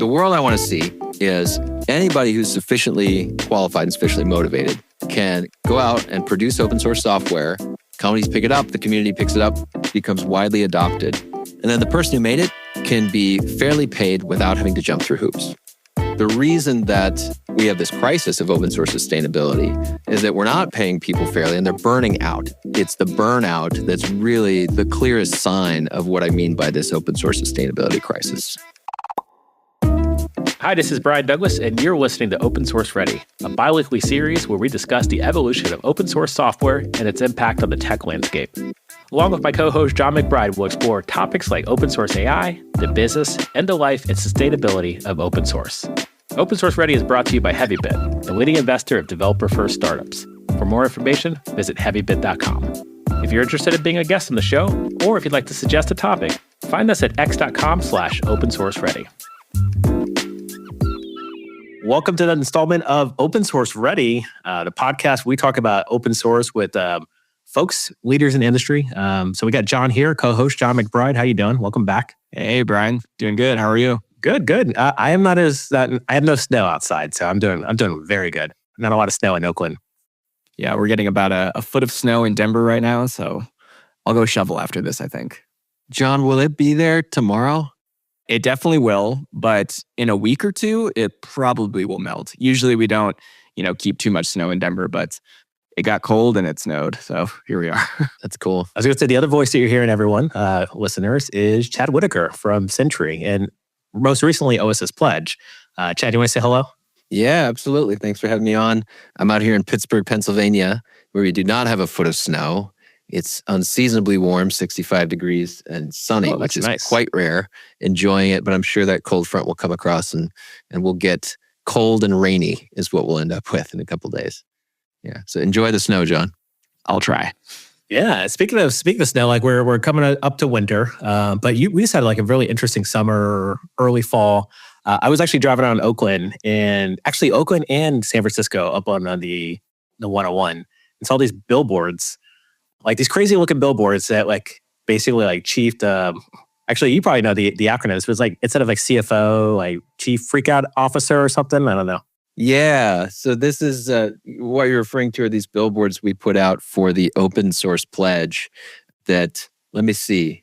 The world I want to see is anybody who's sufficiently qualified and sufficiently motivated can go out and produce open source software. Companies pick it up, the community picks it up, becomes widely adopted. And then the person who made it can be fairly paid without having to jump through hoops. The reason that we have this crisis of open source sustainability is that we're not paying people fairly and they're burning out. It's the burnout that's really the clearest sign of what I mean by this open source sustainability crisis. Hi, this is Brian Douglas, and you're listening to Open Source Ready, a bi-weekly series where we discuss the evolution of open source software and its impact on the tech landscape. Along with my co-host John McBride, we'll explore topics like open source AI, the business, and the life and sustainability of open source. Open Source Ready is brought to you by Heavybit, the leading investor of developer-first startups. For more information, visit heavybit.com. If you're interested in being a guest on the show, or if you'd like to suggest a topic, find us at x.com/opensourceready. Welcome to the installment of Open Source Ready, the podcast we talk about open source with folks, leaders in the industry. So we got John here, co-host John McBride. How you doing? Welcome back. Hey, Brian. Doing good. How are you? Good. I am not I have no snow outside, so I'm doing very good. Not a lot of snow in Oakland. Yeah, we're getting about a foot of snow in Denver right now, so I'll go shovel after this, I think. John, will it be there tomorrow? It definitely will, but in a week or two, it probably will melt. Usually we don't, keep too much snow in Denver, but it got cold and it snowed, so here we are. That's cool. I was going to say the other voice that you're hearing, everyone, listeners, is Chad Whitacre from Sentry, and most recently OSS Pledge. Chad, you want to say hello? Yeah, absolutely. Thanks for having me on. I'm out here in Pittsburgh, Pennsylvania, where we do not have a foot of snow. It's unseasonably warm, 65 degrees and sunny, which is nice. Quite rare. Enjoying it, but I'm sure that cold front will come across and we'll get cold and rainy is what we'll end up with in a couple of days. Yeah, so enjoy the snow, John. I'll try. Yeah, speaking of snow, like we're coming up to winter, but we just had like a really interesting summer, early fall. I was actually driving around Oakland and San Francisco up on the 101 and saw these billboards, like these crazy looking billboards that like basically like chief, actually you probably know the acronyms, but it's like instead of like CFO, like Chief Freakout Officer or something. I don't know. Yeah, so this is what you're referring to are these billboards we put out for the open source pledge that, let me see,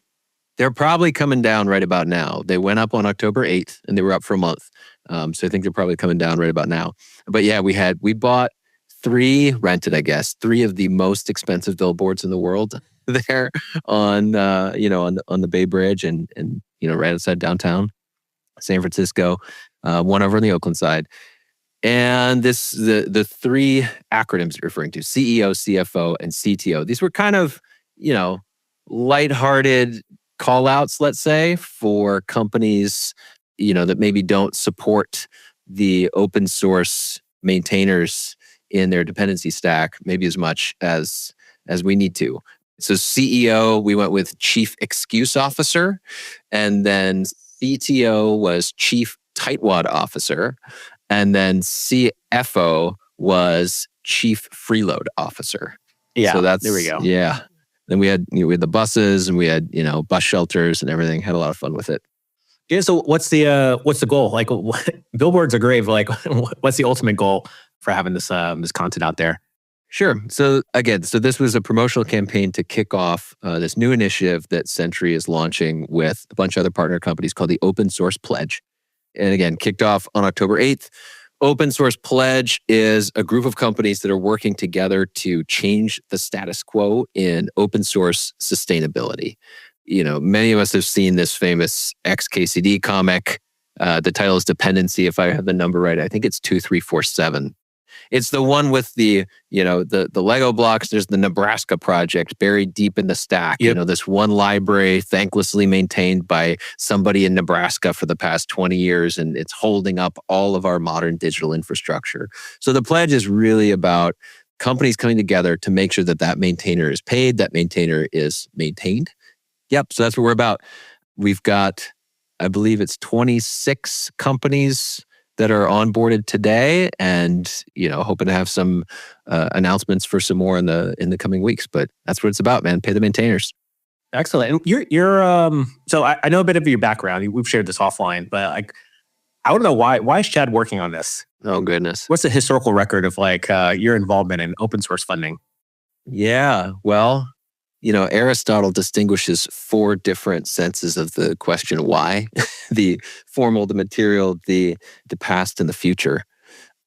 they're probably coming down right about now. They went up on October 8th and they were up for a month. So I think they're probably coming down right about now. But yeah, we bought rented three of the most expensive billboards in the world there on the Bay Bridge and right outside downtown San Francisco, one over on the Oakland side. And the three acronyms you're referring to, CEO, CFO, and CTO. These were kind of, lighthearted call outs, let's say, for companies, that maybe don't support the open source maintainers in their dependency stack, maybe as much as we need to. So CEO, we went with Chief Excuse Officer, and then CTO was Chief Tightwad Officer, and then CFO was Chief Freeload Officer. Yeah, so there we go. Yeah. Then we had the buses and we had bus shelters and everything. Had a lot of fun with it. Yeah. So what's the goal? Like billboards are great, but like what's the ultimate goal for having this content out there? Sure. So this was a promotional campaign to kick off this new initiative that Sentry is launching with a bunch of other partner companies called the Open Source Pledge. And again, kicked off on October 8th. Open Source Pledge is a group of companies that are working together to change the status quo in open source sustainability. Many of us have seen this famous XKCD comic. The title is Dependency, if I have the number right. I think it's 2347. It's the one with the Lego blocks. There's the Nebraska project buried deep in the stack. Yep. This one library thanklessly maintained by somebody in Nebraska for the past 20 years, and it's holding up all of our modern digital infrastructure. So the pledge is really about companies coming together to make sure that maintainer is paid, that maintainer is maintained. Yep. So that's what we're about. We've got, I believe it's 26 companies that are onboarded today, and hoping to have some announcements for some more in the coming weeks. But that's what it's about, man. Pay the maintainers. Excellent. And you're so I know a bit of your background. We've shared this offline, but like I want to know why is Chad working on this? Oh, goodness. What's the historical record of your involvement in open source funding? Yeah, well, Aristotle distinguishes 4 different senses of the question why: the formal, the material, the past, and the future.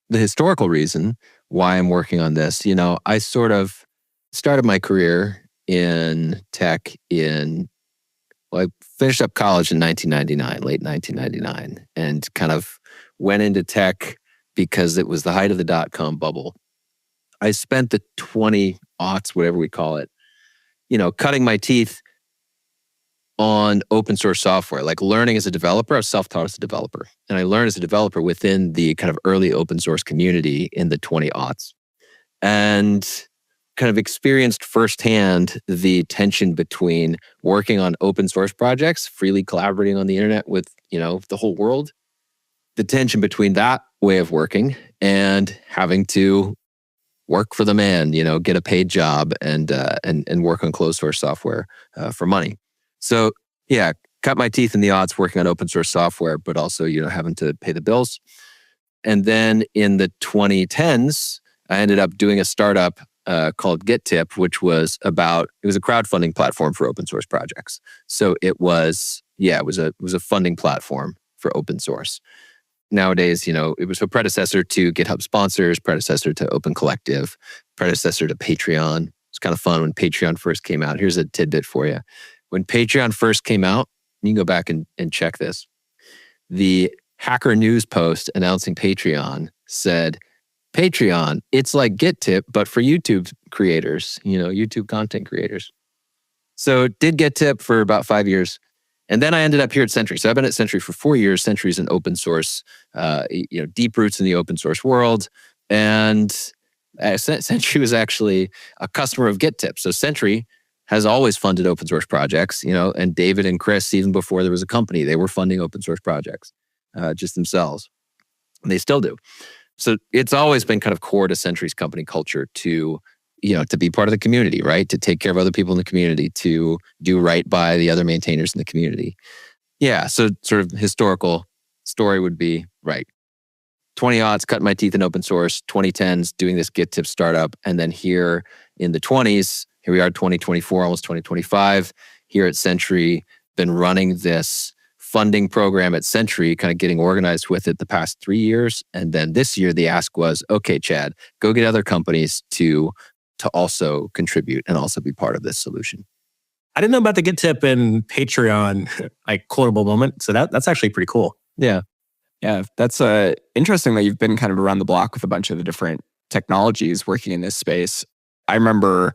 The historical reason why I'm working on this, I sort of started my career in tech I finished up college in 1999, late 1999, and kind of went into tech because it was the height of the dot-com bubble. I spent the 20 aughts, whatever we call it, cutting my teeth on open source software, like learning as a developer. I was self-taught as a developer. And I learned as a developer within the kind of early open source community in the 20 aughts. And kind of experienced firsthand the tension between working on open source projects, freely collaborating on the internet with, the whole world, the tension between that way of working and having to work for the man, get a paid job and work on closed source software for money. So yeah, cut my teeth in the aughts working on open source software, but also, having to pay the bills. And then in the 2010s, I ended up doing a startup called GitTip, which was a crowdfunding platform for open source projects. So it was a funding platform for open source. Nowadays, it was a predecessor to GitHub Sponsors, predecessor to Open Collective, predecessor to Patreon. It's kind of fun when Patreon first came out. Here's a tidbit for you. When Patreon first came out, you can go back and check this. The Hacker News post announcing Patreon said, Patreon, it's like GitTip, but for YouTube creators, YouTube content creators. So did GitTip for about 5 years. And then I ended up here at Sentry. So I've been at Sentry for 4 years. Sentry is an open source, deep roots in the open source world. And Sentry was actually a customer of GitTip. So Sentry has always funded open source projects, and David and Chris, even before there was a company, they were funding open source projects just themselves. And they still do. So it's always been kind of core to Sentry's company culture to be part of the community, right? To take care of other people in the community, to do right by the other maintainers in the community. Yeah, so sort of historical story would be, right, 20 aughts, cutting my teeth in open source, 2010s, doing this GitTip startup, and then here in the 20s, here we are 2024, almost 2025, here at Sentry, been running this funding program at Sentry, kind of getting organized with it the past 3 years. And then this year, the ask was, okay, Chad, go get other companies to also contribute and also be part of this solution. I didn't know about the GitTip and Patreon quotable moment. So that's actually pretty cool. Yeah. Yeah, that's interesting that you've been kind of around the block with a bunch of the different technologies working in this space. I remember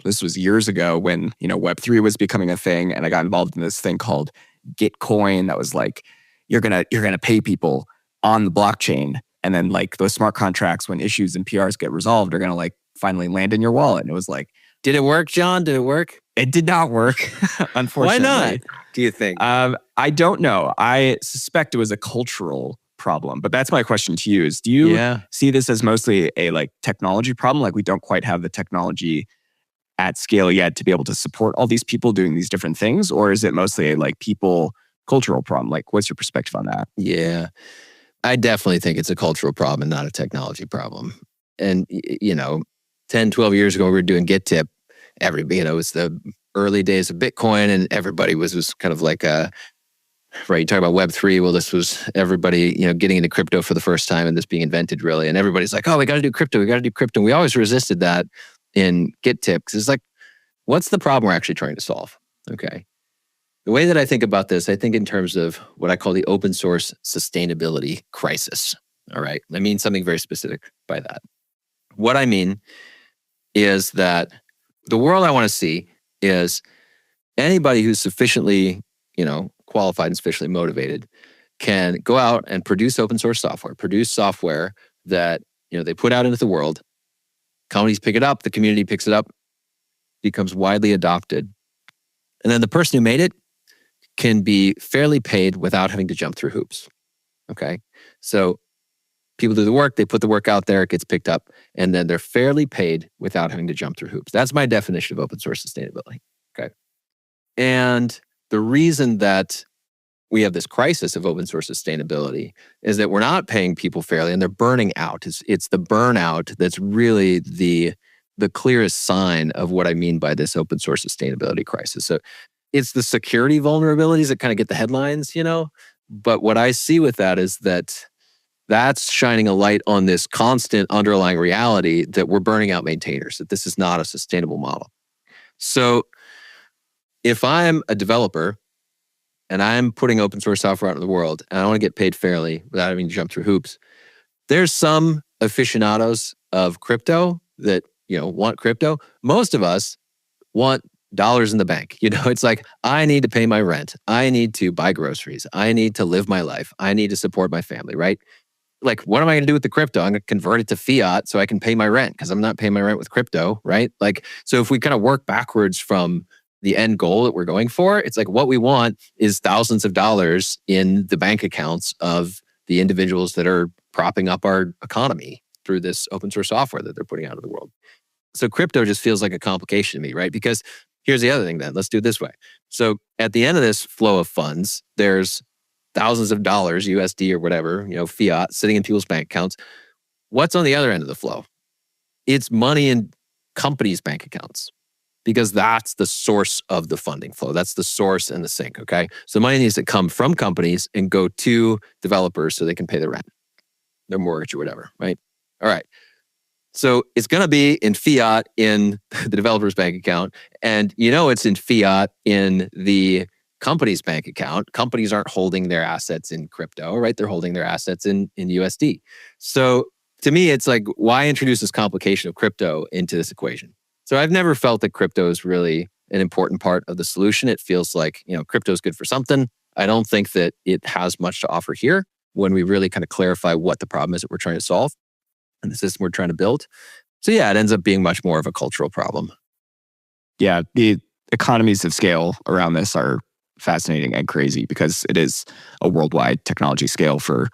this was years ago when, Web3 was becoming a thing, and I got involved in this thing called Gitcoin that was like, you're gonna pay people on the blockchain, and then those smart contracts, when issues and PRs get resolved, are gonna finally land in your wallet. And it was like, did it work, John? Did it work? It did not work, unfortunately. Why not, do you think? I don't know. I suspect it was a cultural problem, but that's my question to you is, do you see this as mostly a technology problem? We don't quite have the technology at scale yet to be able to support all these people doing these different things? Or is it mostly a people cultural problem? What's your perspective on that? Yeah, I definitely think it's a cultural problem and not a technology problem. And, 10, 12 years ago, we were doing GitTip. It was the early days of Bitcoin, and everybody was kind of right, you talk about Web3. Well, this was everybody, getting into crypto for the first time and this being invented, really. And everybody's like, oh, we got to do crypto. And we always resisted that in GitTip because it's what's the problem we're actually trying to solve? Okay. The way that I think about this, I think in terms of what I call the open source sustainability crisis. All right. I mean something very specific by that. What I mean is that the world I want to see is anybody who's sufficiently, qualified and sufficiently motivated can go out and produce open source software, produce software that, they put out into the world. Companies pick it up, the community picks it up, becomes widely adopted. And then the person who made it can be fairly paid without having to jump through hoops. Okay. So people do the work, they put the work out there, it gets picked up, and then they're fairly paid without having to jump through hoops. That's my definition of open source sustainability. Okay. And the reason that we have this crisis of open source sustainability is that we're not paying people fairly and they're burning out. It's the burnout that's really the clearest sign of what I mean by this open source sustainability crisis. So it's the security vulnerabilities that kind of get the headlines, But what I see with that is that's shining a light on this constant underlying reality that we're burning out maintainers, that this is not a sustainable model. So if I'm a developer and I'm putting open source software out in the world and I want to get paid fairly without having to jump through hoops, there's some aficionados of crypto that, want crypto. Most of us want dollars in the bank. It's like, I need to pay my rent. I need to buy groceries. I need to live my life. I need to support my family, right? Like, what am I going to do with the crypto? I'm going to convert it to fiat so I can pay my rent because I'm not paying my rent with crypto, right? Like, so if we kind of work backwards from the end goal that we're going for, it's like what we want is thousands of dollars in the bank accounts of the individuals that are propping up our economy through this open source software that they're putting out into the world. So crypto just feels like a complication to me, right? Because here's the other thing then. Let's do it this way. So at the end of this flow of funds, there's thousands of dollars, USD or whatever, fiat sitting in people's bank accounts. What's on the other end of the flow? It's money in companies' bank accounts because that's the source of the funding flow. That's the source and the sink, okay? So money needs to come from companies and go to developers so they can pay their rent, their mortgage or whatever, right? All right. So it's going to be in fiat in the developer's bank account. And it's in fiat in the company's bank account. Companies aren't holding their assets in crypto, right? They're holding their assets in USD. So to me, it's like, why introduce this complication of crypto into this equation? So I've never felt that crypto is really an important part of the solution. It feels like, crypto is good for something. I don't think that it has much to offer here when we really kind of clarify what the problem is that we're trying to solve and the system we're trying to build. So yeah, it ends up being much more of a cultural problem. Yeah, the economies of scale around this are fascinating and crazy because it is a worldwide technology scale for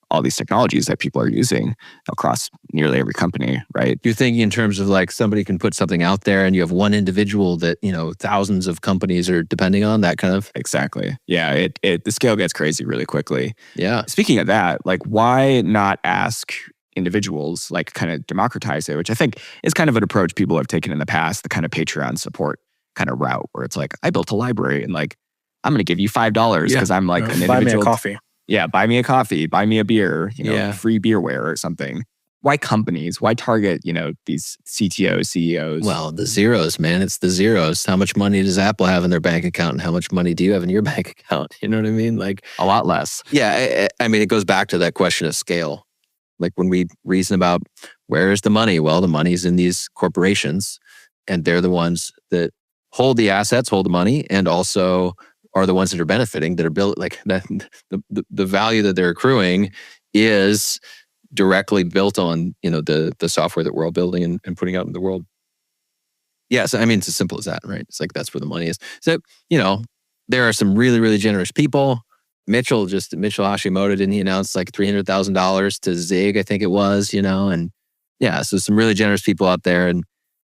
all these technologies that people are using across nearly every company, right? You're thinking in terms of like somebody can put something out there and you have one individual that, thousands of companies are depending on, that kind of. Exactly. Yeah, the scale gets crazy really quickly. Yeah. Speaking of that, like why not ask individuals, like kind of democratize it, which I think is kind of an approach people have taken in the past, the kind of Patreon support kind of route where it's like, I built a library and like, I'm going to give you $5 because I'm like an individual. Buy me a coffee. Yeah, buy me a coffee, buy me a beer, free beerware or something. Why companies? Why target, these CTOs, CEOs? Well, the zeros, man. It's the zeros. How much money does Apple have in their bank account and how much money do you have in your bank account? You know what I mean? Like a lot less. Yeah, I mean, it goes back to that question of scale. Like when we reason about where is the money? Well, the money's in these corporations and they're the ones that hold the assets, hold the money, and also are the ones that are benefiting, that are built like that. The value that they're accruing is directly built on the software that we're all building and putting out in the world. Yeah, so I mean, it's as simple as that, right? It's like that's where the money is. So there are some really, really generous people. Mitchell Hashimoto, didn't he announce like $300,000 to Zig? I think it was, and yeah, so some really generous people out there. And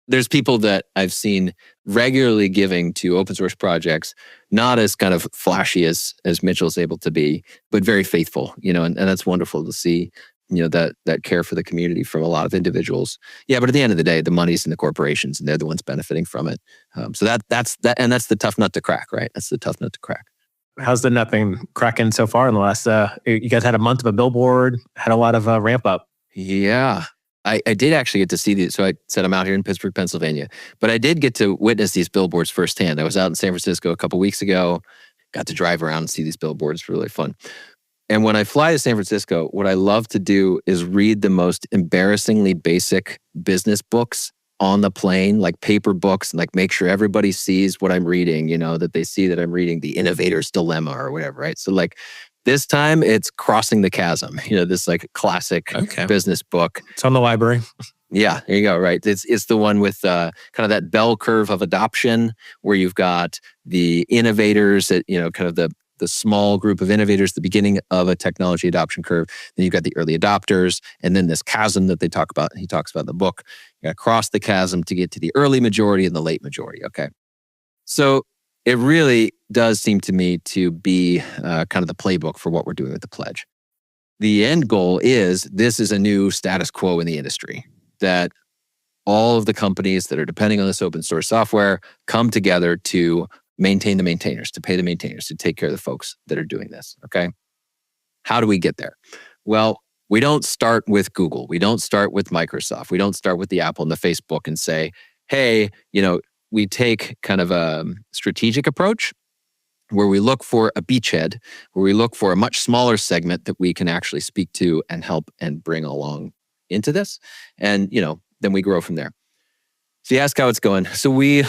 there's people that I've seen regularly giving to open source projects, not as kind of flashy as Mitchell's able to be, but very faithful, and that's wonderful to see, that care for the community from a lot of individuals. Yeah, but at the end of the day, the money's in the corporations and they're the ones benefiting from it. So that's the tough nut to crack, right? That's the tough nut to crack. How's the nut been cracking so far in the last, you guys had a month of a billboard, had a lot of ramp up. Yeah. I did actually get to see these. So I said I'm out here in Pittsburgh, Pennsylvania, but I did get to witness these billboards firsthand. I was out in San Francisco a couple weeks ago, got to drive around and see these billboards. Really fun. And when I fly to San Francisco, what I love to do is read the most embarrassingly basic business books on the plane, like paper books, and like make sure everybody sees what I'm reading, that they see that I'm reading The Innovator's Dilemma or whatever, right? So like this time it's Crossing the Chasm, this like classic business book. It's on the library. Yeah, there you go, right? It's the one with kind of that bell curve of adoption where you've got the innovators that, kind of the small group of innovators at the beginning of a technology adoption curve. Then you've got the early adopters, and then this chasm that he talks about in the book. You got to cross the chasm to get to the early majority and the late majority, okay? So it really does seem to me to be kind of the playbook for what we're doing with the pledge. The end goal is this is a new status quo in the industry, that all of the companies that are depending on this open source software come together to maintain the maintainers, to pay the maintainers, to take care of the folks that are doing this, okay? How do we get there? Well, we don't start with Google. We don't start with Microsoft. We don't start with the Apple and the Facebook and say, hey, we take kind of a strategic approach where we look for a beachhead, where we look for a much smaller segment that we can actually speak to and help and bring along into this. And, then we grow from there. So you ask how it's going. So we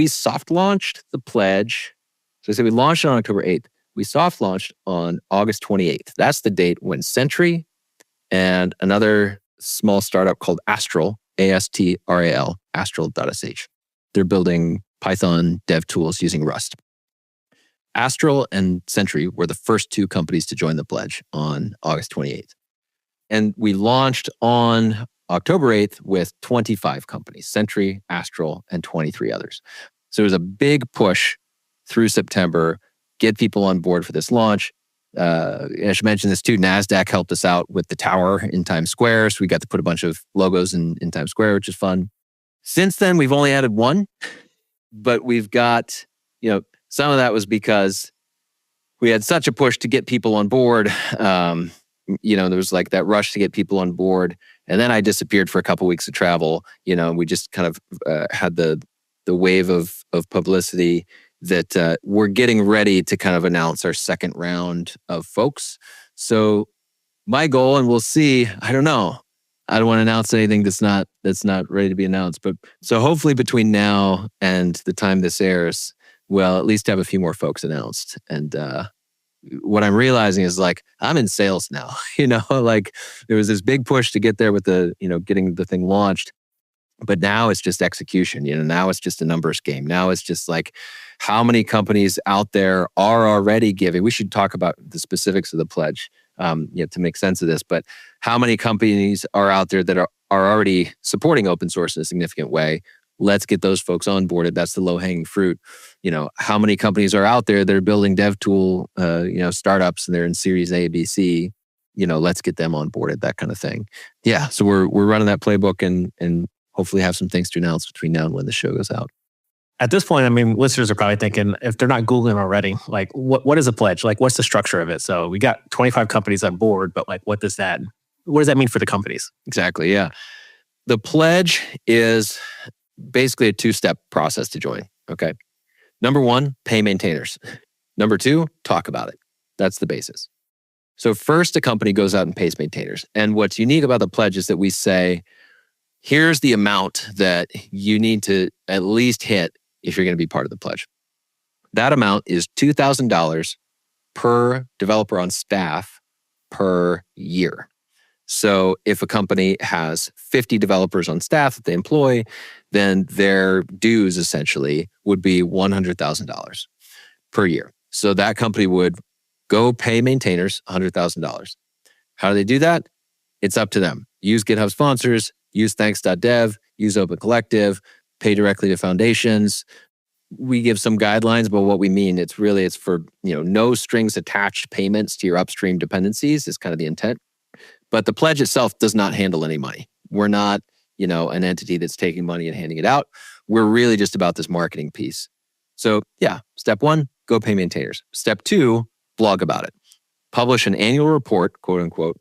soft launched the pledge. So I said we launched it on October 8th. We soft launched on August 28th. That's the date when Sentry and another small startup called Astral, ASTRAL, Astral.sh. They're building Python dev tools using Rust. Astral and Sentry were the first two companies to join the pledge on August 28th. And we launched on October 8th with 25 companies, Sentry, Astral, and 23 others. So it was a big push through September, get people on board for this launch. I should mention this too, NASDAQ helped us out with the tower in Times Square. So we got to put a bunch of logos in Times Square, which is fun. Since then, we've only added one, but we've got, some of that was because we had such a push to get people on board. There was like that rush to get people on board. And then I disappeared for a couple of weeks of travel. We just kind of had the wave of publicity that we're getting ready to kind of announce our second round of folks. So my goal, and we'll see, I don't know. I don't want to announce anything that's not ready to be announced. But so hopefully between now and the time this airs, we'll at least have a few more folks announced. And what I'm realizing is like, I'm in sales now, like there was this big push to get there with the, getting the thing launched. But now it's just execution, now it's just a numbers game. Now it's just like how many companies out there are already giving. We should talk about the specifics of the pledge to make sense of this. But how many companies are out there that are already supporting open source in a significant way? Let's get those folks onboarded. That's the low-hanging fruit. How many companies are out there that are building dev tool, startups, and they're in Series A, B, C. Let's get them onboarded. That kind of thing. Yeah. So we're running that playbook and hopefully have some things to announce between now and when the show goes out. At this point, listeners are probably thinking, if they're not Googling already, like what is a pledge? Like what's the structure of it? So we got 25 companies on board, but like what does that mean for the companies? Exactly. Yeah. The pledge is basically a two-step process to join. Okay. Number one, pay maintainers. Number two, talk about it. That's the basis. So first, a company goes out and pays maintainers. And what's unique about the pledge is that we say, here's the amount that you need to at least hit if you're going to be part of the pledge. That amount is $2,000 per developer on staff per year. So if a company has 50 developers on staff that they employ, then their dues essentially would be $100,000 per year. So that company would go pay maintainers $100,000. How do they do that? It's up to them. Use GitHub sponsors, use thanks.dev, use Open Collective, pay directly to foundations. We give some guidelines, but what we mean, it's for, no strings attached payments to your upstream dependencies is kind of the intent. But the pledge itself does not handle any money. We're not, an entity that's taking money and handing it out. We're really just about this marketing piece. So yeah, step one, go pay maintainers. Step two, blog about it. Publish an annual report, quote unquote,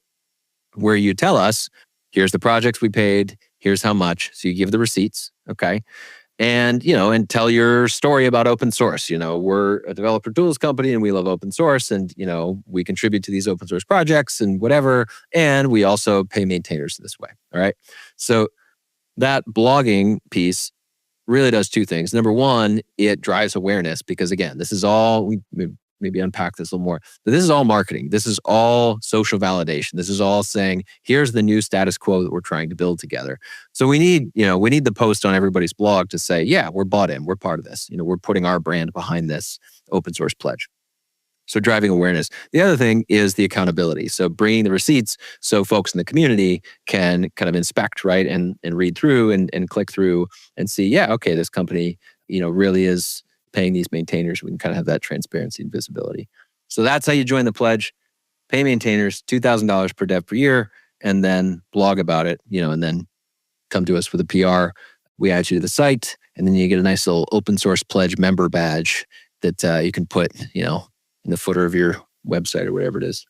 where you tell us, here's the projects we paid, here's how much. So you give the receipts, okay? And, and tell your story about open source. We're a developer tools company and we love open source and, we contribute to these open source projects and whatever. And we also pay maintainers this way, all right? So that blogging piece really does two things. Number one, it drives awareness because again, this is all, we maybe unpack this a little more. But this is all marketing. This is all social validation. This is all saying, here's the new status quo that we're trying to build together. So we need the post on everybody's blog to say, yeah, we're bought in. We're part of this. We're putting our brand behind this open source pledge. So driving awareness. The other thing is the accountability. So bringing the receipts so folks in the community can kind of inspect, right? And read through and click through and see, yeah, okay, this company, really is paying these maintainers. We can kind of have that transparency and visibility. So that's how you join the pledge. Pay maintainers $2,000 per dev per year, and then blog about it, and then come to us with a PR. We add you to the site, and then you get a nice little open source pledge member badge that you can put, in the footer of your website or whatever it is.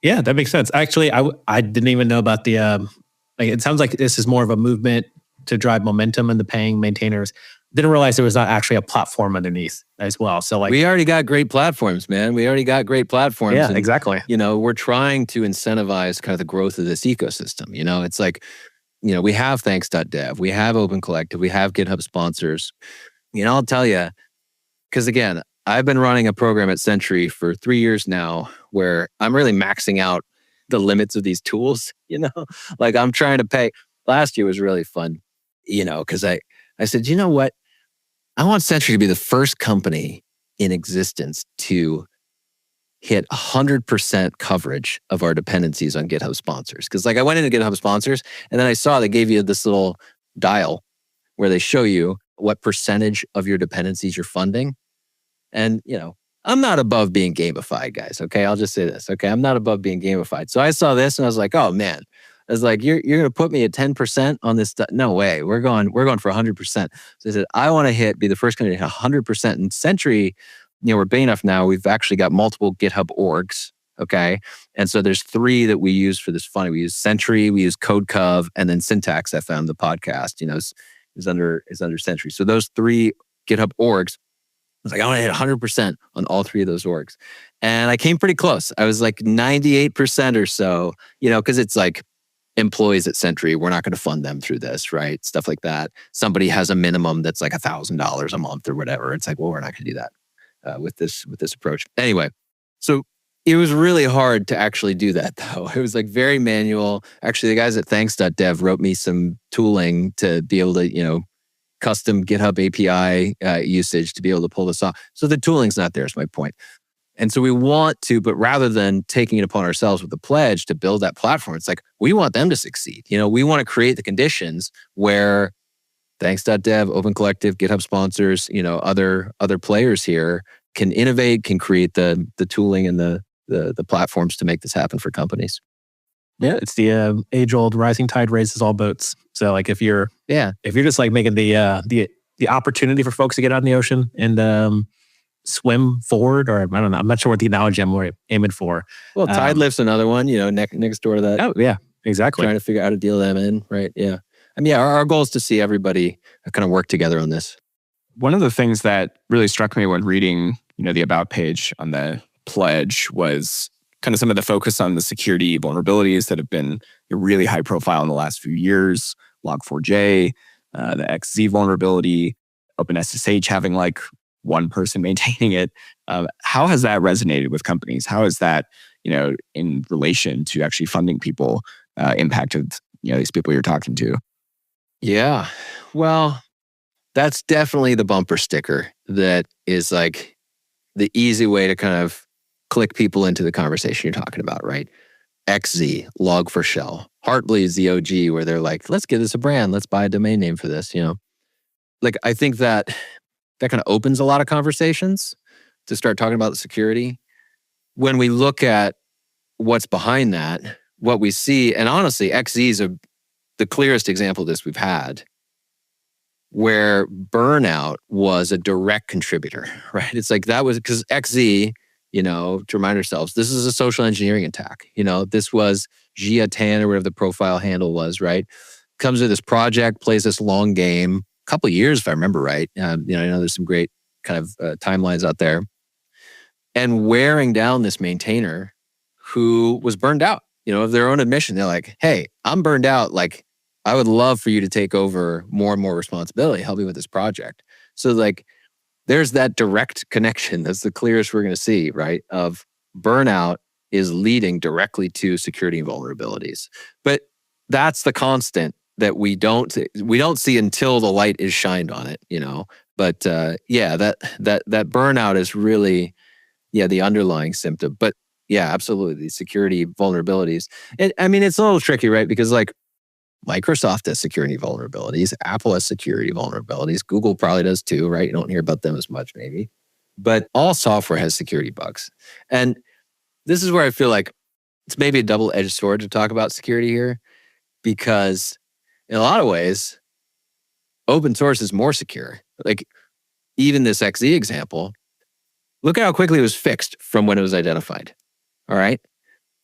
Yeah, that makes sense. Actually, I didn't even know about the, it sounds like this is more of a movement to drive momentum in the paying maintainers. Didn't realize there was not actually a platform underneath as well. So we already got great platforms, man. We already got great platforms. Yeah, exactly. We're trying to incentivize kind of the growth of this ecosystem. It's like, we have thanks.dev, we have Open Collective, we have GitHub sponsors. I'll tell you, because again, I've been running a program at Sentry for 3 years now where I'm really maxing out the limits of these tools, like I'm trying to pay. Last year was really fun, because I said, you know what? I want Sentry to be the first company in existence to hit 100% coverage of our dependencies on GitHub sponsors. Because I went into GitHub sponsors and then I saw they gave you this little dial where they show you what percentage of your dependencies you're funding. And, I'm not above being gamified, guys. Okay. I'll just say this. Okay. I'm not above being gamified. So I saw this and I was like, oh man, I was like, you're going to put me at 10% on this stuff? No way. We're going for 100%. So I said, I want to be the first company to hit 100%. And Sentry, we're big enough now. We've actually got multiple GitHub orgs. Okay. And so there's 3 that we use for this funding. We use Sentry, we use CodeCov, and then Syntax FM, the podcast, is under Sentry. So those 3 GitHub orgs, I was like, I want to hit 100% on all 3 of those orgs. And I came pretty close. I was like 98% or so, because it's like employees at Sentry, we're not going to fund them through this, right? Stuff like that. Somebody has a minimum that's like $1,000 a month or whatever. It's like, well, we're not going to do that with this approach. Anyway, so it was really hard to actually do that though. It was like very manual. Actually, the guys at thanks.dev wrote me some tooling to be able to, custom GitHub API usage to be able to pull this off. So the tooling's not there is my point. And so we want to, but rather than taking it upon ourselves with the pledge to build that platform, it's like, we want them to succeed. We want to create the conditions where thanks.dev, Open Collective, GitHub sponsors, other players here can innovate, can create the tooling and the platforms to make this happen for companies. Yeah, it's the age-old rising tide raises all boats. So like if you're just like making the opportunity for folks to get out in the ocean and swim forward, or I don't know, I'm not sure what the analogy I'm aiming for. Well, tide lift's another one, next door to that. Oh yeah, exactly. Trying to figure out how to deal them in, right? Yeah. I mean, our goal is to see everybody kind of work together on this. One of the things that really struck me when reading, the about page on the pledge was kind of some of the focus on the security vulnerabilities that have been really high profile in the last few years. Log4j, the XZ vulnerability, OpenSSH having like one person maintaining it. How has that resonated with companies? How has that, in relation to actually funding people, impacted, these people you're talking to? Yeah, well, that's definitely the bumper sticker that is like the easy way to kind of click people into the conversation you're talking about, right? XZ, Log4Shell. Heartbleed is the OG where they're like, let's give this a brand. Let's buy a domain name for this, Like, I think that kind of opens a lot of conversations to start talking about the security. When we look at what's behind that, what we see, and honestly, XZ is the clearest example of this we've had, where burnout was a direct contributor, right? It's like that was because XZ, to remind ourselves, this is a social engineering attack. This was Gia Tan or whatever the profile handle was, right? Comes with this project, plays this long game, a couple of years if I remember right. I know there's some great kind of timelines out there, and wearing down this maintainer who was burned out. Of their own admission, they're like, "Hey, I'm burned out. Like, I would love for you to take over more and more responsibility, help me with this project." So like, there's that direct connection. That's the clearest we're going to see, right? Of burnout is leading directly to security and vulnerabilities. But that's the constant that we don't see until the light is shined on it, But that burnout is really, the underlying symptom. But yeah, absolutely, the security vulnerabilities. It's a little tricky, right? Because like, Microsoft has security vulnerabilities. Apple has security vulnerabilities. Google probably does too, right? You don't hear about them as much maybe. But all software has security bugs. And this is where I feel like it's maybe a double-edged sword to talk about security here, because in a lot of ways, open source is more secure. Like even this XZ example, look at how quickly it was fixed from when it was identified. All right.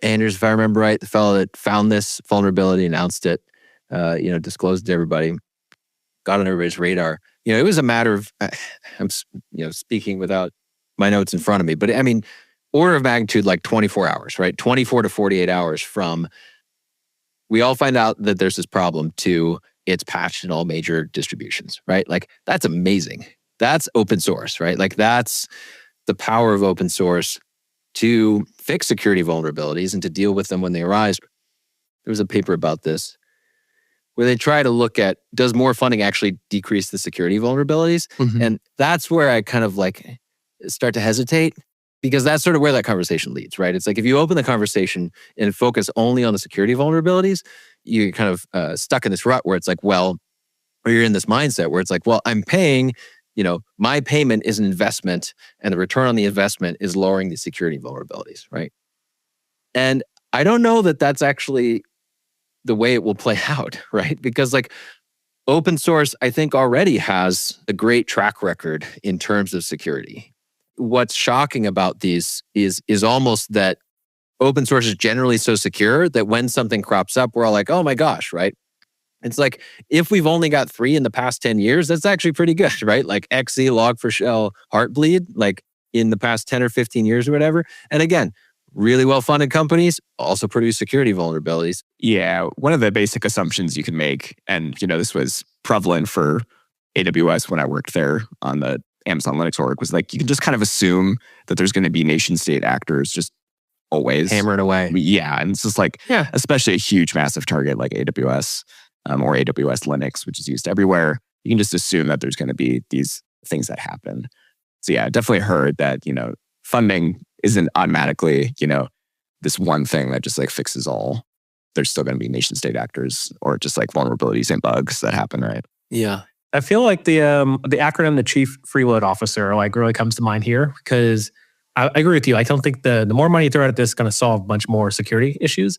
Anders, if I remember right, the fellow that found this vulnerability, announced it, disclosed it to everybody, got on everybody's radar. It was a matter of, I'm speaking without my notes in front of me, but I mean, order of magnitude like 24 hours, right? 24 to 48 hours from we all find out that there's this problem to it's patched in all major distributions, right? Like that's amazing. That's open source, right? Like that's the power of open source to fix security vulnerabilities and to deal with them when they arise. There was a paper about this where they try to look at, does more funding actually decrease the security vulnerabilities? Mhm. And that's where I kind of like start to hesitate, because that's sort of where that conversation leads, right? It's like if you open the conversation and focus only on the security vulnerabilities, you're kind of stuck in this rut where it's like, well, or you're in this mindset where it's like, well, I'm paying, my payment is an investment and the return on the investment is lowering the security vulnerabilities, right? And I don't know that that's actually the way it will play out, right? Because like open source, I think already has a great track record in terms of security. What's shocking about these is almost that open source is generally so secure that when something crops up, we're all like, oh my gosh, right? It's like, if we've only got 3 in the past 10 years, that's actually pretty good, right? Like XZ, Log4Shell, Heartbleed, like in the past 10 or 15 years or whatever. And again, really well-funded companies also produce security vulnerabilities. Yeah, one of the basic assumptions you can make, and this was prevalent for AWS when I worked there on the Amazon Linux org, was like you can just kind of assume that there's going to be nation-state actors just always hammering away. Yeah, and it's just like, Yeah. especially a huge, massive target like AWS or AWS Linux, which is used everywhere. You can just assume that there's going to be these things that happen. So yeah, I definitely heard that funding isn't automatically this one thing that just like fixes all. There's still going to be nation-state actors or just like vulnerabilities and bugs that happen, right? Yeah. I feel like the acronym, the Chief Freeload Officer, like really comes to mind here, because I agree with you. I don't think the more money you throw at this is going to solve a bunch more security issues.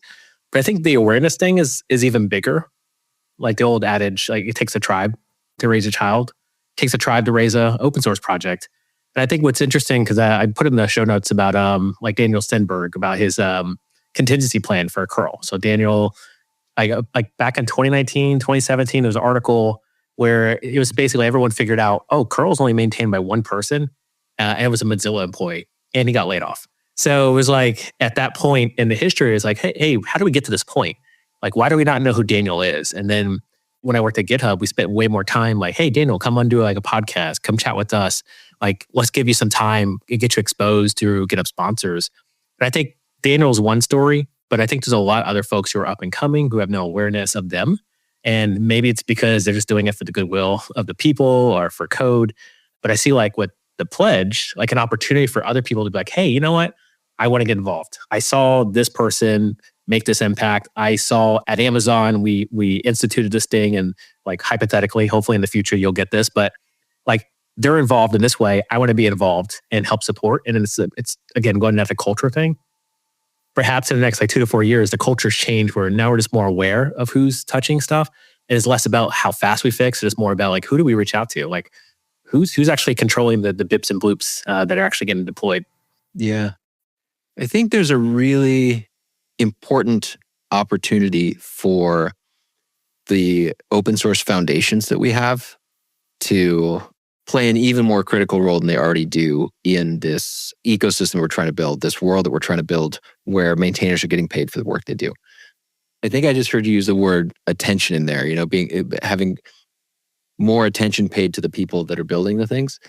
But I think the awareness thing is even bigger. Like the old adage, like it takes a tribe to raise a child. It takes a tribe to raise a open source project. And I think what's interesting, because I put in the show notes about like Daniel Stenberg, about his contingency plan for curl. So Daniel, like back in 2019, 2017, there was an article where it was basically everyone figured out, oh, curl is only maintained by one person, and it was a Mozilla employee, and he got laid off. So it was like at that point in the history, it's like, hey, how do we get to this point? Like, why do we not know who Daniel is? And then when I worked at GitHub, we spent way more time like, hey, Daniel, come on, do like a podcast, come chat with us. Like, let's give you some time, get you exposed to GitHub sponsors. And I think Daniel's one story, but I think there's a lot of other folks who are up and coming who have no awareness of them. And maybe it's because they're just doing it for the goodwill of the people or for code. But I see like with the pledge, like an opportunity for other people to be like, hey, you know what? I want to get involved. I saw this person make this impact. I saw at Amazon, we instituted this thing, and like hypothetically, hopefully in the future, you'll get this. But like they're involved in this way. I want to be involved and help support. And it's again, going to that culture thing. Perhaps in the next like 2 to 4 years, the culture's changed where now we're just more aware of who's touching stuff. And it's less about how fast we fix. It's more about like, who do we reach out to? Like who's actually controlling the bips and bloops that are actually getting deployed? Yeah. I think there's a really important opportunity for the open source foundations that we have to play an even more critical role than they already do in this ecosystem we're trying to build, this world that we're trying to build where maintainers are getting paid for the work they do. I think I just heard you use the word attention in there, having more attention paid to the people that are building the things.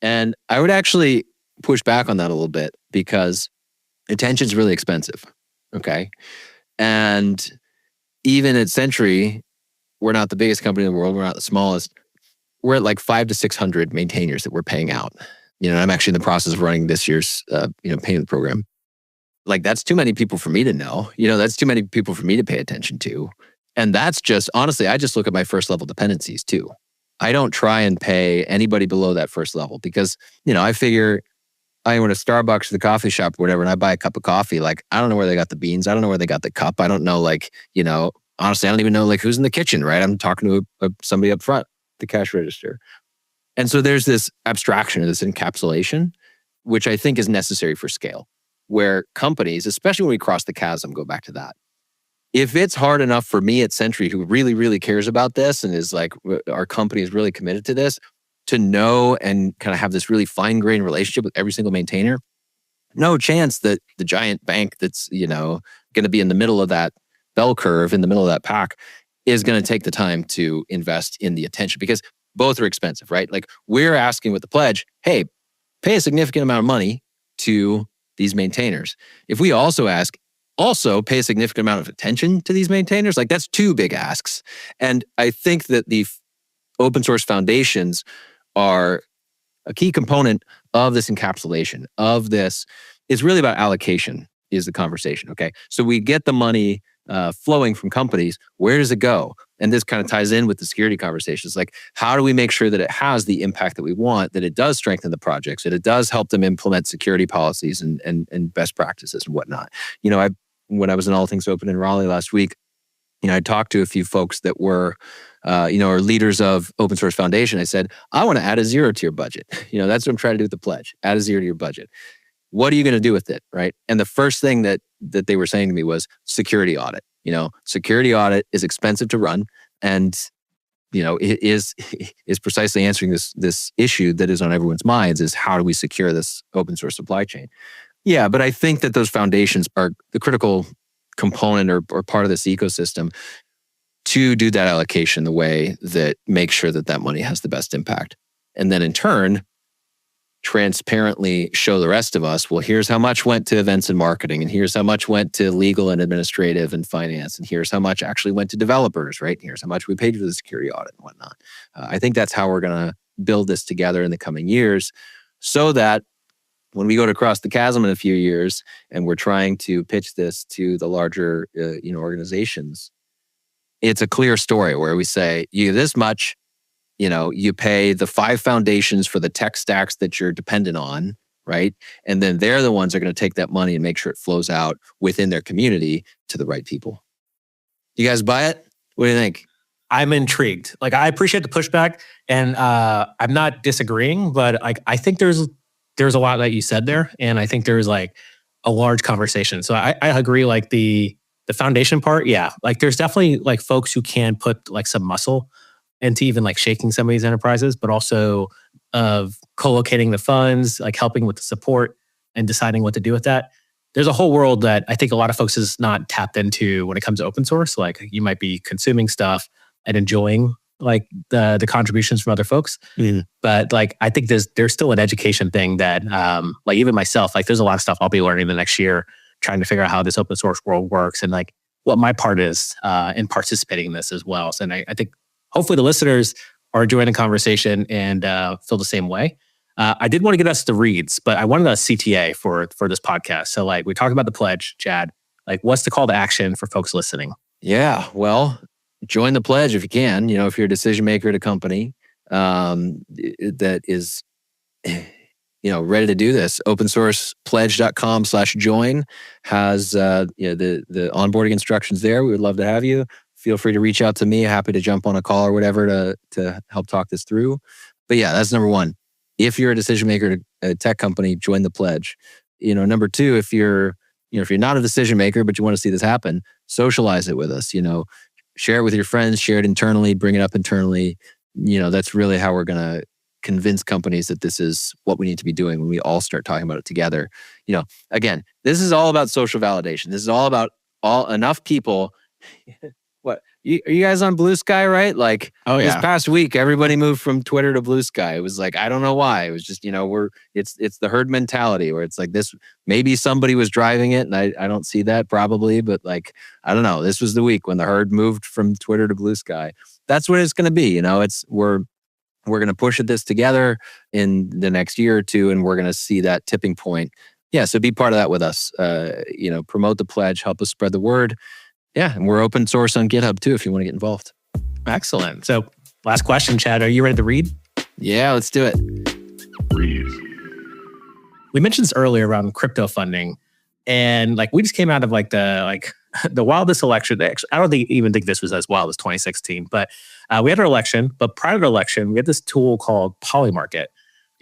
And I would actually push back on that a little bit, because attention is really expensive. Okay. And even at Sentry, we're not the biggest company in the world. We're not the smallest. We're at like 500 to 600 maintainers that we're paying out. I'm actually in the process of running this year's, payment program. Like that's too many people for me to know. That's too many people for me to pay attention to. And that's just, honestly, I just look at my first level dependencies too. I don't try and pay anybody below that first level because, I figure I went to Starbucks or the coffee shop or whatever, and I buy a cup of coffee. Like, I don't know where they got the beans. I don't know where they got the cup. I don't know, honestly, I don't even know who's in the kitchen, right? I'm talking to somebody up front, the cash register. And so there's this abstraction or this encapsulation, which I think is necessary for scale, where companies, especially when we cross the chasm, go back to that. If it's hard enough for me at Sentry, who really, really cares about this and is our company is really committed to this, to know and kind of have this really fine-grained relationship with every single maintainer, no chance that the giant bank that's, going to be in the middle of that bell curve, in the middle of that pack, is going to take the time to invest in the attention, because both are expensive, right? Like, we're asking with the pledge, hey, pay a significant amount of money to these maintainers. If we also ask, also pay a significant amount of attention to these maintainers, that's two big asks. And I think that the open source foundations are a key component of this encapsulation, of this. It's really about allocation is the conversation, okay? So we get the money flowing from companies. Where does it go? And this kind of ties in with the security conversations. How do we make sure that it has the impact that we want, that it does strengthen the projects, that it does help them implement security policies and best practices and whatnot? When I was in All Things Open in Raleigh last week, I talked to a few folks that were, are leaders of Open Source Foundation. I said, I want to add a zero to your budget. That's what I'm trying to do with the pledge. Add a zero to your budget. What are you going to do with it, right? And the first thing that they were saying to me was security audit. Security audit is expensive to run, and it is precisely answering this issue that is on everyone's minds: is how do we secure this open source supply chain? Yeah, but I think that those foundations are the critical component or part of this ecosystem to do that allocation the way that makes sure that money has the best impact. And then in turn, transparently show the rest of us, well, here's how much went to events and marketing, and here's how much went to legal and administrative and finance, and here's how much actually went to developers, right? And here's how much we paid for the security audit and whatnot. I think that's how we're going to build this together in the coming years, so that when we go to cross the chasm in a few years and we're trying to pitch this to the larger organizations, it's a clear story where we say, you this much, you pay the 5 foundations for the tech stacks that you're dependent on, right? And then they're the ones that are going to take that money and make sure it flows out within their community to the right people. You guys buy it? What do you think? I'm intrigued. I appreciate the pushback, and I'm not disagreeing, but I think there's a lot that you said there, and I think there's a large conversation. So I agree. The foundation part, yeah. There's definitely folks who can put some muscle into even shaking some of these enterprises, but also of co-locating the funds, helping with the support and deciding what to do with that. There's a whole world that I think a lot of folks is not tapped into when it comes to open source. You might be consuming stuff and enjoying the contributions from other folks. But I think there's still an education thing that even myself, there's a lot of stuff I'll be learning the next year, trying to figure out how this open source world works and what my part is in participating in this as well. So, and I think hopefully the listeners are enjoying the conversation and feel the same way. I did want to get us the reads, but I wanted a CTA for this podcast. So we talked about the pledge, Chad. What's the call to action for folks listening? Yeah, well, join the pledge if you can. If you're a decision maker at a company that is ready to do this, opensourcepledge.com/join has the onboarding instructions there. We would love to have you. Feel free to reach out to me. Happy to jump on a call or whatever to help talk this through. But yeah, that's number one. If you're a decision maker at a tech company, join the pledge. Number two, if you're not a decision maker but you want to see this happen, socialize it with us. Share it with your friends, share it internally, bring it up internally. That's really how we're going to convince companies that this is what we need to be doing when we all start talking about it together. Again, this is all about social validation. This is all about enough people. What? Are you guys on Blue Sky, right? Oh, yeah. This past week, everybody moved from Twitter to Blue Sky. It was I don't know why. It was just, it's the herd mentality where it's this, maybe somebody was driving it and I don't see that probably, but I don't know. This was the week when the herd moved from Twitter to Blue Sky. That's what it's going to be. We're going to push at this together in the next year or two, and we're going to see that tipping point. Yeah. So be part of that with us. Promote the pledge, help us spread the word. Yeah, and we're open source on GitHub too if you want to get involved. Excellent. So last question, Chad, are you ready to read? Yeah, let's do it. We mentioned this earlier around crypto funding, and like we just came out of like the wildest election. Actually, I don't even think this was as wild as 2016, but we had our election. But prior to the election, we had this tool called Polymarket,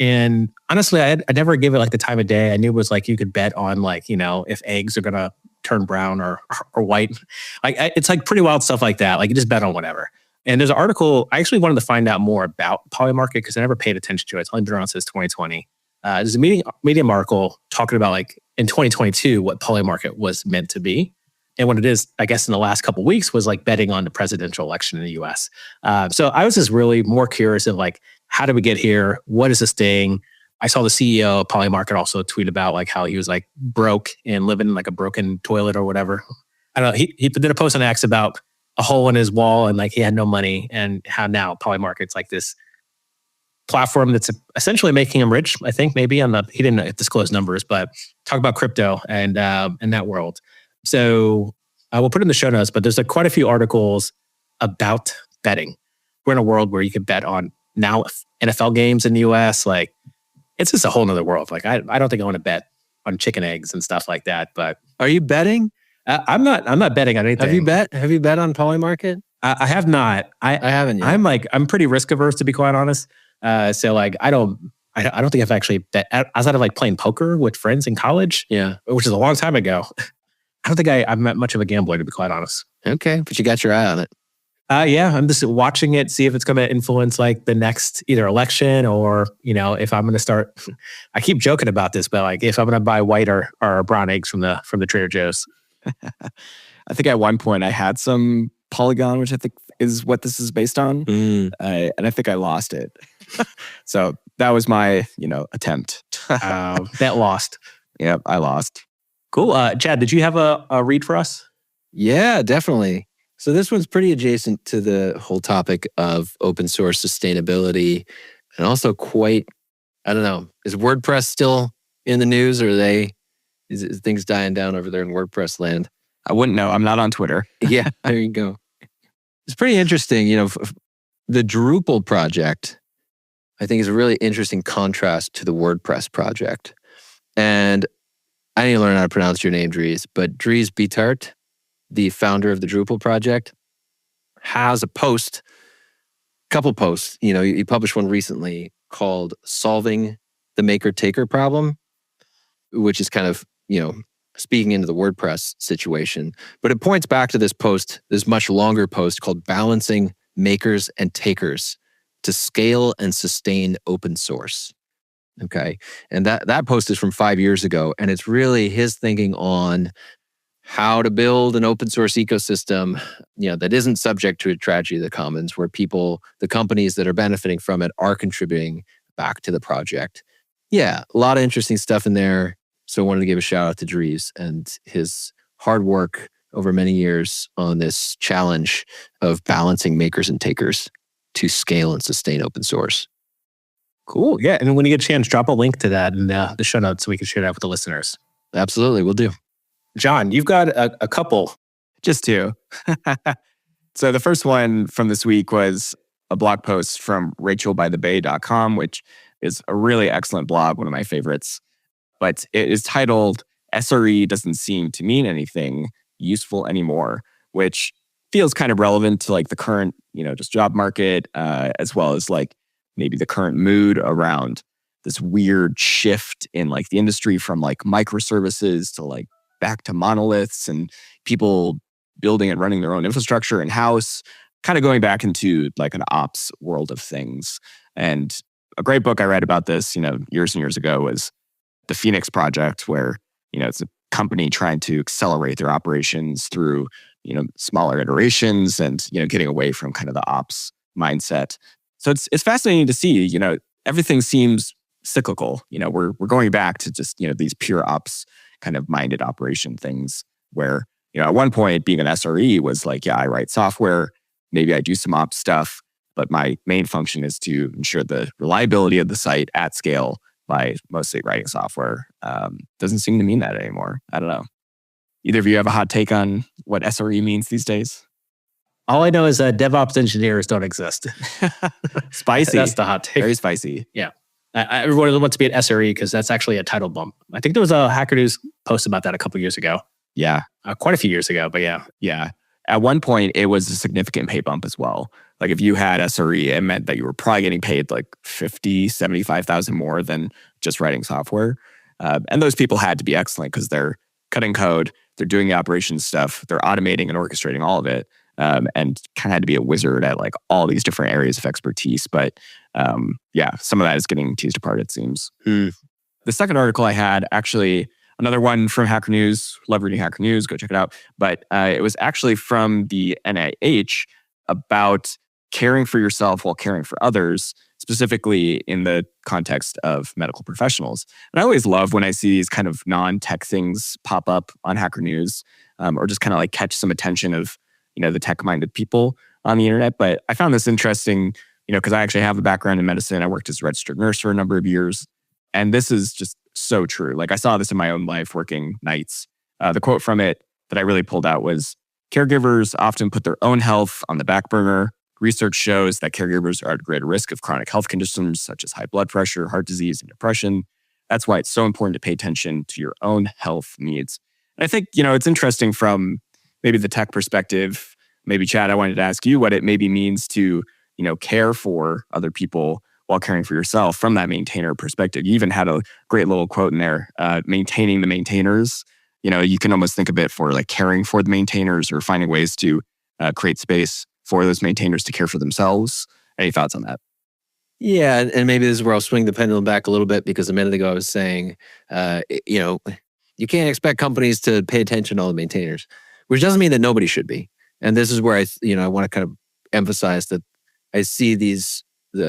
and honestly, I never gave it like the time of day. I knew it was like you could bet on like if eggs are gonna turn brown or white. It's like pretty wild stuff like that. Like you just bet on whatever. And there's an article. I actually wanted to find out more about Polymarket because I never paid attention to it. It's only been around since 2020. There's a Medium article talking about like in 2022 what Polymarket was meant to be, and what it is, I guess, in the last couple of weeks was like betting on the presidential election in the U.S. So I was just really more curious of like how did we get here? What is this thing? I saw the CEO of Polymarket also tweet about like how he was like broke and living in like a broken toilet or whatever. I don't know. He did a post on X about a hole in his wall and like he had no money, and how now Polymarket's like this platform that's essentially making him rich. I think maybe he didn't disclose numbers, but talk about crypto and in that world. So I will put it in the show notes, but there's like quite a few articles about betting. We're in a world where you can bet on now NFL games in the US. Like it's just a whole nother world. Like I don't think I want to bet on chicken eggs and stuff like that. But are you betting? I'm not betting on anything. Have you bet on Polymarket? I have not. I haven't yet. I'm pretty risk averse, to be quite honest. So like I don't think I've actually bet outside of like playing poker with friends in college. Yeah, which is a long time ago. I don't think I'm much of a gambler, to be quite honest. Okay, but you got your eye on it. Yeah, I'm just watching it, see if it's going to influence like the next either election or if I'm going to start. I keep joking about this, but like if I'm going to buy white or brown eggs from the Trader Joe's. I think at one point I had some Polygon, which I think is what this is based on, and I think I lost it. So that was my attempt. That lost. Yep, I lost. Cool. Chad, did you have a read for us? Yeah, definitely. So this one's pretty adjacent to the whole topic of open source sustainability, and also quite, I don't know, is WordPress still in the news, or is things dying down over there in WordPress land? I wouldn't know. I'm not on Twitter. Yeah, there you go. It's pretty interesting. The Drupal project, I think, is a really interesting contrast to the WordPress project. And I need to learn how to pronounce your name, Dries, but Dries Bittart, the founder of the Drupal project, has a couple posts. He published one recently called Solving the Maker-Taker Problem, which is kind of, speaking into the WordPress situation. But it points back to this much longer post called Balancing Makers and Takers to Scale and Sustain Open Source. Okay. And that post is from 5 years ago. And it's really his thinking on how to build an open source ecosystem, that isn't subject to a tragedy of the commons, where the companies that are benefiting from it are contributing back to the project. Yeah, a lot of interesting stuff in there. So I wanted to give a shout out to Dries and his hard work over many years on this challenge of balancing makers and takers to scale and sustain open source. Cool. Yeah. And when you get a chance, drop a link to that in the show notes so we can share that with the listeners. Absolutely. We'll do. John, you've got a couple. Just two. So the first one from this week was a blog post from rachelbythebay.com, which is a really excellent blog, one of my favorites. But it is titled, SRE Doesn't Seem to Mean Anything Useful Anymore, which feels kind of relevant to like the current, just job market, as well as like maybe the current mood around this weird shift in like the industry from like microservices to like back to monoliths and people building and running their own infrastructure in-house, kind of going back into like an ops world of things. And a great book I read about this, years and years ago was The Phoenix Project, where, it's a company trying to accelerate their operations through, smaller iterations and, getting away from kind of the ops mindset. So it's fascinating to see, everything seems cyclical. We're going back to just, these pure ops kind of minded operation things where, at one point being an SRE was like, yeah, I write software, maybe I do some ops stuff, but my main function is to ensure the reliability of the site at scale by mostly writing software. Doesn't seem to mean that anymore. I don't know. Either of you have a hot take on what SRE means these days? All I know is that DevOps engineers don't exist. Spicy. That's the hot take. Very spicy. Yeah. Everyone wants to be an SRE because that's actually a title bump. I think there was a Hacker News post about that a couple years ago. Yeah. Quite a few years ago, but yeah. Yeah. At one point, it was a significant pay bump as well. Like if you had SRE, it meant that you were probably getting paid like 50, 75,000 more than just writing software. And those people had to be excellent because they're cutting code, they're doing the operations stuff, they're automating and orchestrating all of it. And kind of had to be a wizard at like all these different areas of expertise. But yeah, some of that is getting teased apart, it seems. The second article I had, actually, another one from Hacker News. Love reading Hacker News. Go check it out. But it was actually from the NIH about caring for yourself while caring for others, specifically in the context of medical professionals. And I always love when I see these kind of non-tech things pop up on Hacker News, or just kind of like catch some attention of the tech-minded people on the internet. But I found this interesting, because I actually have a background in medicine. I worked as a registered nurse for a number of years. And this is just so true. Like I saw this in my own life working nights. The quote from it that I really pulled out was, "Caregivers often put their own health on the back burner. Research shows that caregivers are at greater risk of chronic health conditions such as high blood pressure, heart disease, and depression. That's why it's so important to pay attention to your own health needs." And I think, it's interesting from maybe the tech perspective. Maybe, Chad, I wanted to ask you what it maybe means to, care for other people while caring for yourself from that maintainer perspective. You even had a great little quote in there, maintaining the maintainers. You can almost think of it for like caring for the maintainers or finding ways to create space for those maintainers to care for themselves. Any thoughts on that? Yeah, and maybe this is where I'll swing the pendulum back a little bit, because a minute ago I was saying, you can't expect companies to pay attention to all the maintainers, which doesn't mean that nobody should be. And this is where I want to kind of emphasize that I see the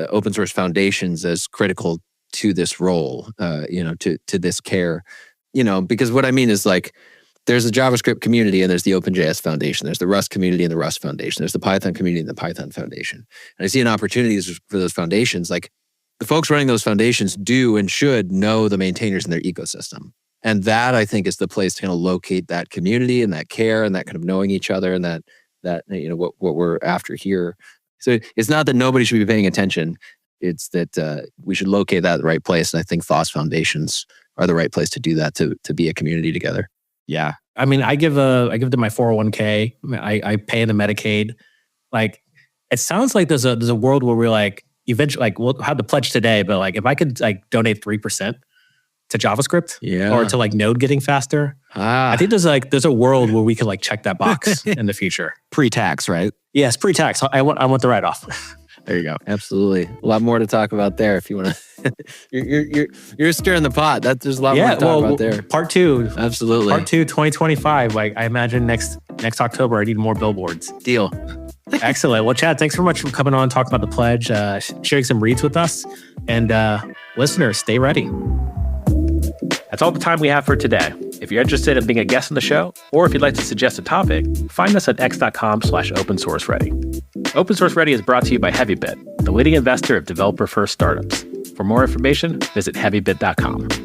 open source foundations as critical to this role, to this care, because what I mean is like, there's a JavaScript community and there's the OpenJS Foundation. There's the Rust community and the Rust Foundation. There's the Python community and the Python Foundation. And I see an opportunity for those foundations. Like the folks running those foundations do and should know the maintainers in their ecosystem. And that, I think, is the place to kind of locate that community and that care and that kind of knowing each other and that what we're after here. So it's not that nobody should be paying attention. It's that we should locate that at the right place. And I think FOSS foundations are the right place to do that, to be a community together. Yeah. I mean, I give them my 401k. I pay the Medicaid. Like, it sounds like there's a world where we're like, eventually, like we'll have the pledge today, but like if I could like donate 3% to JavaScript, or to like Node getting faster, I think there's a world where we could like check that box in the future. Pre-tax, right? Yes, pre-tax. I want the write-off. There you go. Absolutely. A lot more to talk about there if you want to. you're stirring the pot. There's a lot more to talk about there. Part 2. Absolutely. Part 2, 2025. Like I imagine next October, I need more billboards. Deal. Excellent. Well, Chad, thanks very much for coming on and talking about the pledge, sharing some reads with us. And listeners, stay ready. That's all the time we have for today. If you're interested in being a guest on the show, or if you'd like to suggest a topic, find us at x.com/opensourceready. Open Source Ready is brought to you by Heavybit, the leading investor of developer-first startups. For more information, visit heavybit.com.